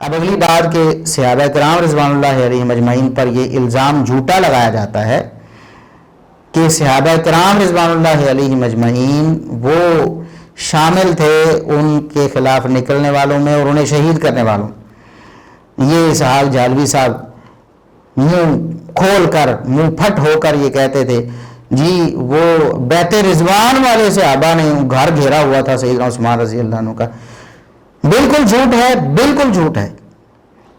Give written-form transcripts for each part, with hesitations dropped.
اب اگلی بات کہ صحابہ کرام رضوان اللہ علیہم اجمعین پر یہ الزام جھوٹا لگایا جاتا ہے کہ صحابہ کرام رضوان اللہ علیہم اجمعین وہ شامل تھے ان کے خلاف نکلنے والوں میں اور انہیں شہید کرنے والوں. یہ اسحاق جھالوی صاحب منہ کھول کر منہ پھٹ ہو کر یہ کہتے تھے جی وہ بیت رضوان والے صحابہ نے گھر گھیرا ہوا تھا سیدنا عثمان رضی اللہ عنہ کا. بالکل جھوٹ ہے، بالکل جھوٹ ہے.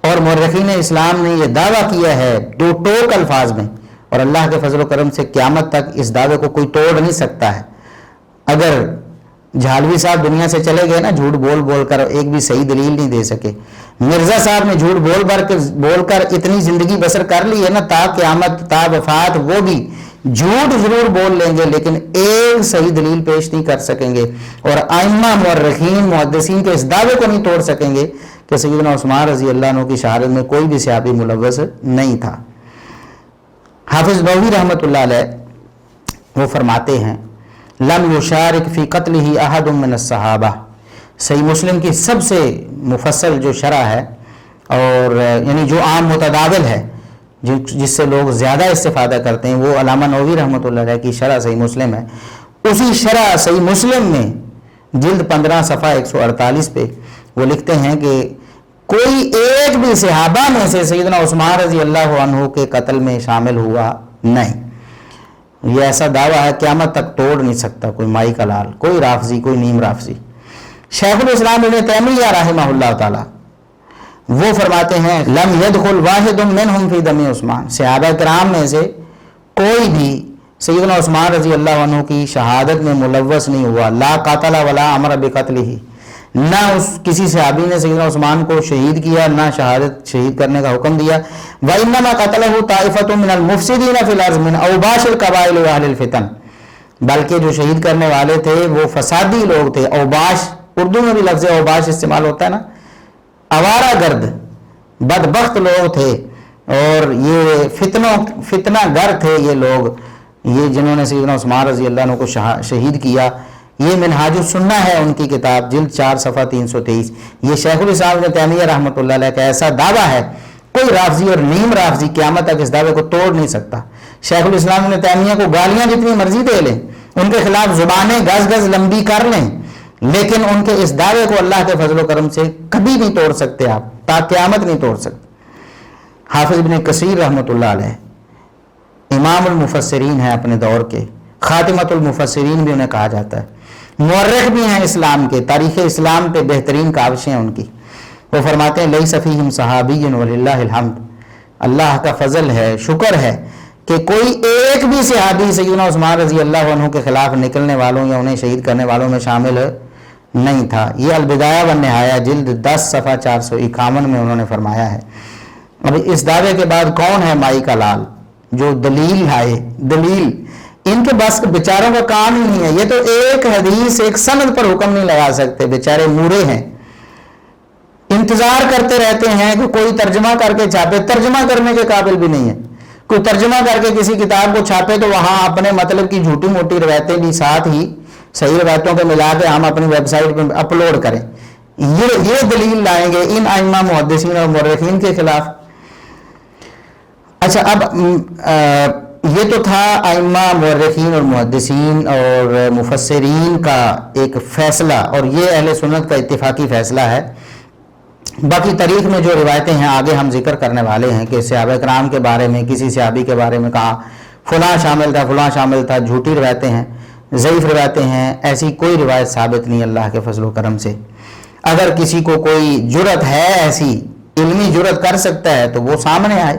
اور مورخین اسلام نے یہ دعویٰ کیا ہے دو ٹوک الفاظ میں، اور اللہ کے فضل و کرم سے قیامت تک اس دعوے کو کوئی توڑ نہیں سکتا ہے. اگر جھالوی صاحب دنیا سے چلے گئے نا جھوٹ بول بول کر، ایک بھی صحیح دلیل نہیں دے سکے. مرزا صاحب نے جھوٹ بول کر اتنی زندگی بسر کر لی ہے نا، تا قیامت تا وفات وہ بھی جھوٹ ضرور بول لیں گے لیکن ایک صحیح دلیل پیش نہیں کر سکیں گے. اور ائمہ مورخین محدثین کے اس دعوے کو نہیں توڑ سکیں گے کہ سیدنا عثمان رضی اللہ عنہ کی شہادت میں کوئی بھی صحابی ملوث نہیں تھا. حافظ بغوی رحمۃ اللہ علیہ وہ فرماتے ہیں لم یشارک فی قتلہ احد من الصحابہ. صحیح مسلم کی سب سے مفصل جو شرح ہے اور یعنی جو عام متداول ہے جس سے لوگ زیادہ استفادہ کرتے ہیں وہ علامہ نووی رحمۃ اللہ علیہ کی شرح صحیح مسلم ہے. اسی شرح صحیح مسلم میں جلد 15 صفحہ 148 پہ وہ لکھتے ہیں کہ کوئی ایک بھی صحابہ میں سے سیدنا عثمان رضی اللہ عنہ کے قتل میں شامل ہوا نہیں. یہ ایسا دعویٰ ہے قیامت تک توڑ نہیں سکتا کوئی مائی کا لال، کوئی رافضی، کوئی نیم رافضی. شیخ الاسلام ابن تیمیہ رحمہ اللہ تعالی وہ فرماتے ہیں لم يدخل واحد منهم فی دم عثمان. صحابہ کرام میں سے کوئی بھی سیدنا عثمان رضی اللہ عنہ کی شہادت میں ملوث نہیں ہوا. لا قاتل ولا امر بقتلہ، نہ کسی صحابی نے سیدنا عثمان کو شہید کیا نہ شہید کرنے کا حکم دیا. وانما قتلہ طائفۃ من المفسدین فی الارض من اوباش القبائل واہل الفتن، بلکہ جو شہید کرنے والے تھے وہ فسادی لوگ تھے. اوباش اردو میں بھی لفظ اوباش استعمال ہوتا ہے نا، آوارہ گرد بدبخت لوگ تھے اور یہ فتنہ گر تھے یہ لوگ، یہ جنہوں نے سیدنا عثمان رضی اللہ عنہ کو شہید کیا. یہ منہاج السنہ ہے ان کی کتاب جلد 4 صفحہ 323. یہ شیخ الاسلام ابن تیمیہ رحمۃ اللہ علیہ کا ایسا دعویٰ ہے کوئی رافضی اور نیم رافضی قیامت تک اس دعوے کو توڑ نہیں سکتا. شیخ الاسلام ابن تیمیہ کو گالیاں جتنی مرضی دے لیں، ان کے خلاف زبانیں گز گز لمبی کر لیں، لیکن ان کے اس دعوے کو اللہ کے فضل و کرم سے کبھی نہیں توڑ سکتے، آپ تا قیامت نہیں توڑ سکتے. حافظ ابن کثیر رحمۃ اللہ علیہ امام المفسرین ہیں اپنے دور کے، خاتمۃ المفسرین بھی انہیں کہا جاتا ہے، مورخ بھی ہیں اسلام کے، تاریخ اسلام پہ بہترین کاوشیں ہیں ان کی. وہ فرماتے ہیں لیس فیہم صحابی وللہ الحمد، اللہ کا فضل ہے، شکر ہے کہ کوئی ایک بھی صحابی سیدنا عثمان رضی اللہ عنہ کے خلاف نکلنے والوں یا انہیں شہید کرنے والوں میں شامل نہیں تھا. یہ البدایہ والنہایہ جلد 10 صفحہ 451 میں انہوں نے فرمایا ہے. اب اس دعوے کے بعد کون ہے مائی کا لال جو دلیل لائے؟ دلیل ان کے بس بیچاروں کا کام ہی نہیں ہے. یہ تو ایک حدیث ایک سند پر حکم نہیں لگا سکتے، بیچارے مورے ہیں، انتظار کرتے رہتے ہیں کہ کوئی ترجمہ کر کے چھاپے. ترجمہ کرنے کے قابل بھی نہیں ہے. کوئی ترجمہ کر کے کسی کتاب کو چھاپے تو وہاں اپنے مطلب کی جھوٹی موٹی روایتیں بھی ساتھ ہی صحیح روایتوں کے ملا کے ہم اپنی ویب سائٹ پہ اپلوڈ کریں. یہ دلیل لائیں گے ان ائمہ محدثین اور مورخین کے خلاف. اچھا اب یہ تو تھا ائمہ مورخین اور محدثین اور مفسرین کا ایک فیصلہ، اور یہ اہل سنت کا اتفاقی فیصلہ ہے. باقی تاریخ میں جو روایتیں ہیں آگے ہم ذکر کرنے والے ہیں کہ صحابہ کرام کے بارے میں کسی صحابی کے بارے میں کہا فلاں شامل تھا، جھوٹی روایتیں ہیں، ضعیف روایتیں ہیں. ایسی کوئی روایت ثابت نہیں اللہ کے فضل و کرم سے. اگر کسی کو کوئی جرت ہے، ایسی علمی جرت کر سکتا ہے تو وہ سامنے آئے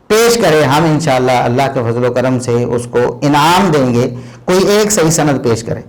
پیش کرے. ہم انشاءاللہ اللہ کے فضل و کرم سے اس کو انعام دیں گے، کوئی ایک صحیح سند پیش کرے.